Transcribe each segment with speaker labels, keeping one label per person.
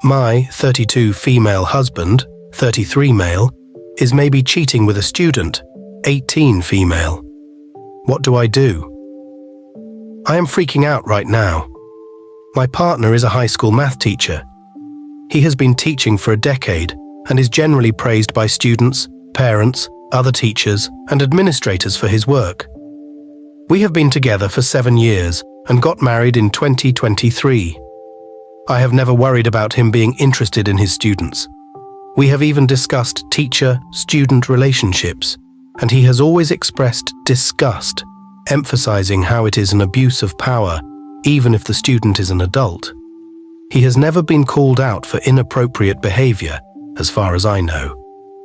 Speaker 1: My 32 female husband, 33 male, is maybe cheating with a student, 18 female. What do I do? I am freaking out right now. My partner is a high school math teacher. He has been teaching for a decade and is generally praised by students, parents, other teachers, and administrators for his work. We have been together for 7 years and got married in 2023. I have never worried about him being interested in his students. We have even discussed teacher-student relationships, and he has always expressed disgust, emphasizing how it is an abuse of power, even if the student is an adult. He has never been called out for inappropriate behavior, as far as I know,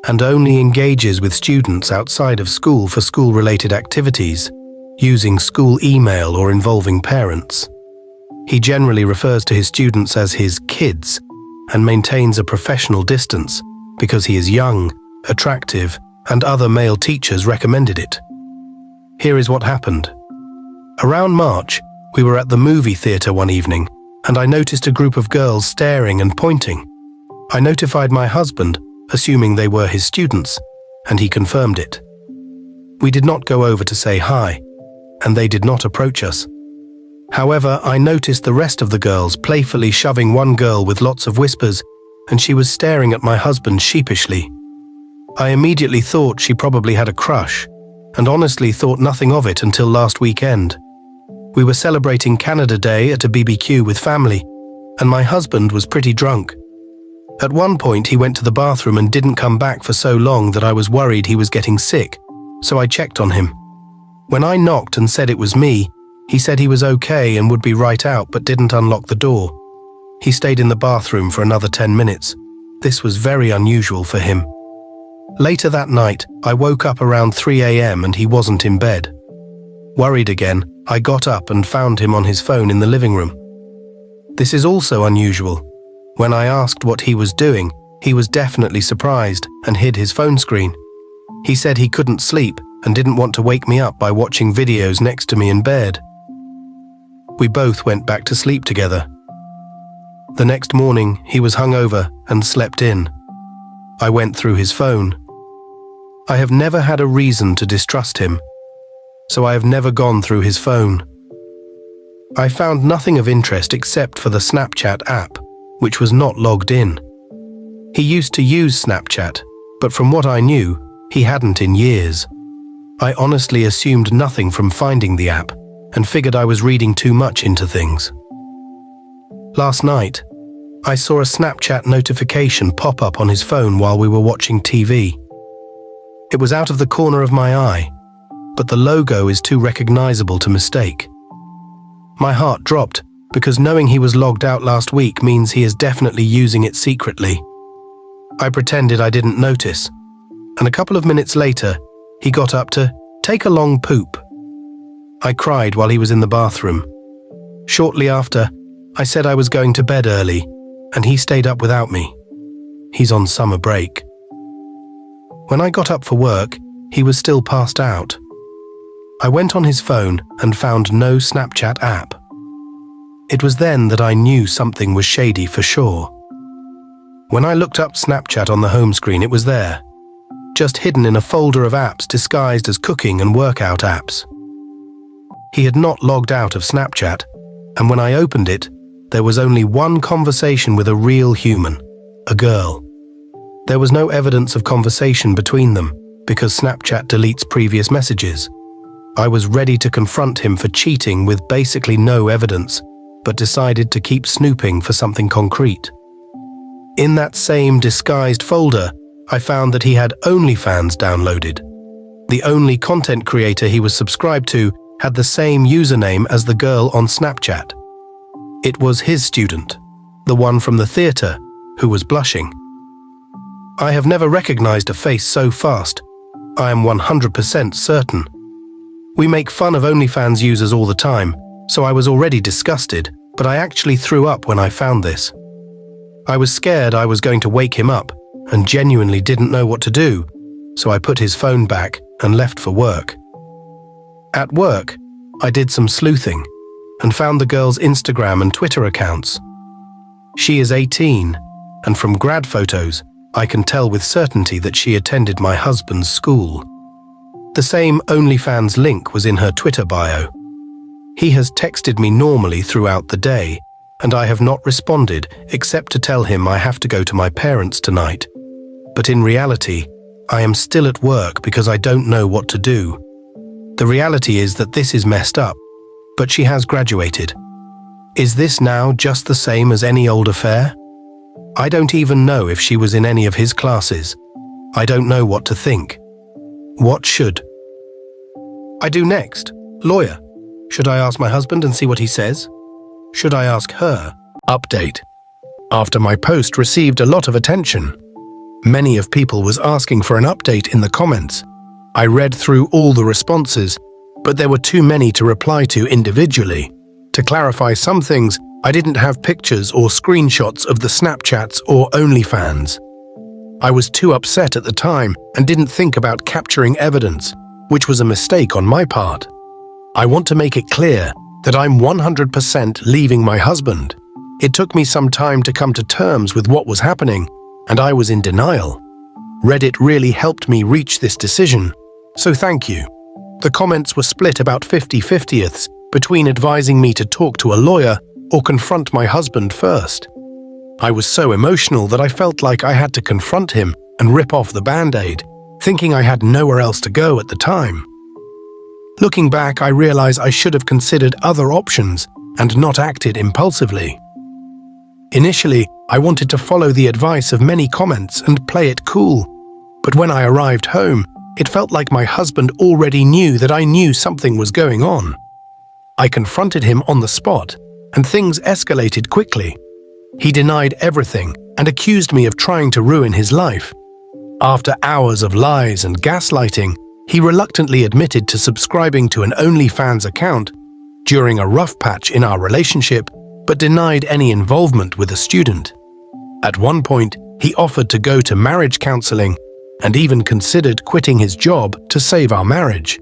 Speaker 1: and only engages with students outside of school for school-related activities, using school email or involving parents. He generally refers to his students as his kids and maintains a professional distance because he is young, attractive, and other male teachers recommended it. Here is what happened. Around March, we were at the movie theater one evening, and I noticed a group of girls staring and pointing. I notified my husband, assuming they were his students, and he confirmed it. We did not go over to say hi, and they did not approach us. However, I noticed the rest of the girls playfully shoving one girl with lots of whispers, and she was staring at my husband sheepishly. I immediately thought she probably had a crush, and honestly thought nothing of it until last weekend. We were celebrating Canada Day at a BBQ with family, and my husband was pretty drunk. At one point he went to the bathroom and didn't come back for so long that I was worried he was getting sick, so I checked on him. When I knocked and said it was me, he said he was okay and would be right out but didn't unlock the door. He stayed in the bathroom for another 10 minutes. This was very unusual for him. Later that night, I woke up around 3 a.m. and he wasn't in bed. Worried again, I got up and found him on his phone in the living room. This is also unusual. When I asked what he was doing, he was definitely surprised and hid his phone screen. He said he couldn't sleep and didn't want to wake me up by watching videos next to me in bed. We both went back to sleep together. The next morning, he was hungover and slept in. I went through his phone. I have never had a reason to distrust him, so I have never gone through his phone. I found nothing of interest except for the Snapchat app, which was not logged in. He used to use Snapchat, but from what I knew, he hadn't in years. I honestly assumed nothing from finding the app and figured I was reading too much into things. Last night, I saw a Snapchat notification pop up on his phone while we were watching TV. It was out of the corner of my eye, but the logo is too recognizable to mistake. My heart dropped because knowing he was logged out last week means he is definitely using it secretly. I pretended I didn't notice, and a couple of minutes later, he got up to take a long poop. I cried while he was in the bathroom. Shortly after, I said I was going to bed early, and he stayed up without me. He's on summer break. When I got up for work, he was still passed out. I went on his phone and found no Snapchat app. It was then that I knew something was shady for sure. When I looked up Snapchat on the home screen, it was there, just hidden in a folder of apps disguised as cooking and workout apps. He had not logged out of Snapchat, and when I opened it, there was only one conversation with a real human, a girl. There was no evidence of conversation between them because Snapchat deletes previous messages. I was ready to confront him for cheating with basically no evidence, but decided to keep snooping for something concrete. In that same disguised folder, I found that he had OnlyFans downloaded. The only content creator he was subscribed to had the same username as the girl on Snapchat. It was his student, the one from the theater, who was blushing. I have never recognized a face so fast. I am 100% certain. We make fun of OnlyFans users all the time, so I was already disgusted, but I actually threw up when I found this. I was scared I was going to wake him up and genuinely didn't know what to do, so I put his phone back and left for work. At work, I did some sleuthing and found the girl's Instagram and Twitter accounts. She is 18 and from grad photos, I can tell with certainty that she attended my husband's school. The same OnlyFans link was in her Twitter bio. He has texted me normally throughout the day, and I have not responded except to tell him I have to go to my parents tonight. But in reality, I am still at work because I don't know what to do. The reality is that this is messed up, but she has graduated. Is this now just the same as any old affair? I don't even know if she was in any of his classes. I don't know what to think. What should I do next? Lawyer. Should I ask my husband and see what he says? Should I ask her? Update. After my post received a lot of attention, many of people was asking for an update in the comments. I read through all the responses, but there were too many to reply to individually. To clarify some things, I didn't have pictures or screenshots of the Snapchats or OnlyFans. I was too upset at the time and didn't think about capturing evidence, which was a mistake on my part. I want to make it clear that I'm 100% leaving my husband. It took me some time to come to terms with what was happening, and I was in denial. Reddit really helped me reach this decision, so thank you. The comments were split about 50-50ths between advising me to talk to a lawyer or confront my husband first. I was so emotional that I felt like I had to confront him and rip off the band-aid, thinking I had nowhere else to go at the time. Looking back, I realize I should have considered other options and not acted impulsively. Initially, I wanted to follow the advice of many comments and play it cool, but when I arrived home, it felt like my husband already knew that I knew something was going on. I confronted him on the spot, and things escalated quickly. He denied everything and accused me of trying to ruin his life. After hours of lies and gaslighting, he reluctantly admitted to subscribing to an OnlyFans account during a rough patch in our relationship, but denied any involvement with a student. At one point, he offered to go to marriage counseling and even considered quitting his job to save our marriage.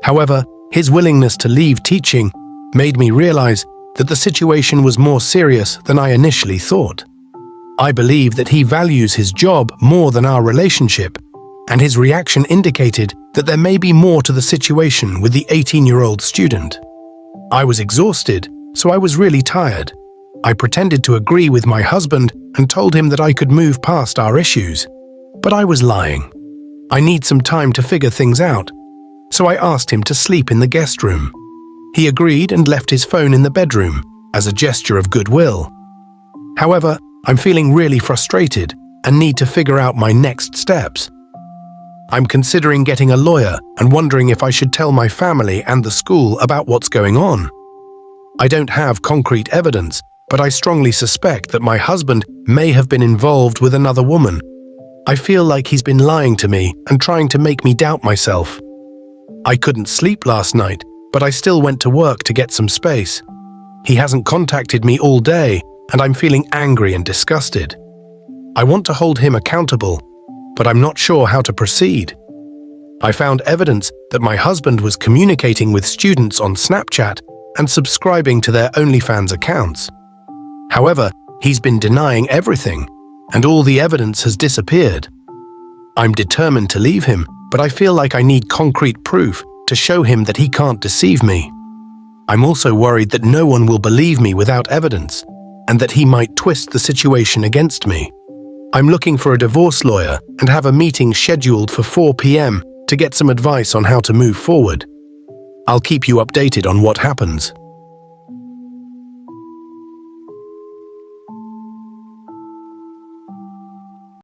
Speaker 1: However, his willingness to leave teaching made me realize that the situation was more serious than I initially thought. I believe that he values his job more than our relationship, and his reaction indicated that there may be more to the situation with the 18-year-old student. I was exhausted, so I was really tired. I pretended to agree with my husband and told him that I could move past our issues. But I was lying. I need some time to figure things out, so I asked him to sleep in the guest room. He agreed and left his phone in the bedroom as a gesture of goodwill. However, I'm feeling really frustrated and need to figure out my next steps. I'm considering getting a lawyer and wondering if I should tell my family and the school about what's going on. I don't have concrete evidence, but I strongly suspect that my husband may have been involved with another woman. I feel like he's been lying to me and trying to make me doubt myself. I couldn't sleep last night, but I still went to work to get some space. He hasn't contacted me all day, and I'm feeling angry and disgusted. I want to hold him accountable, but I'm not sure how to proceed. I found evidence that my husband was communicating with students on Snapchat and subscribing to their OnlyFans accounts. However, he's been denying everything, and all the evidence has disappeared. I'm determined to leave him, but I feel like I need concrete proof to show him that he can't deceive me. I'm also worried that no one will believe me without evidence, and that he might twist the situation against me. I'm looking for a divorce lawyer and have a meeting scheduled for 4 p.m. to get some advice on how to move forward. I'll keep you updated on what happens.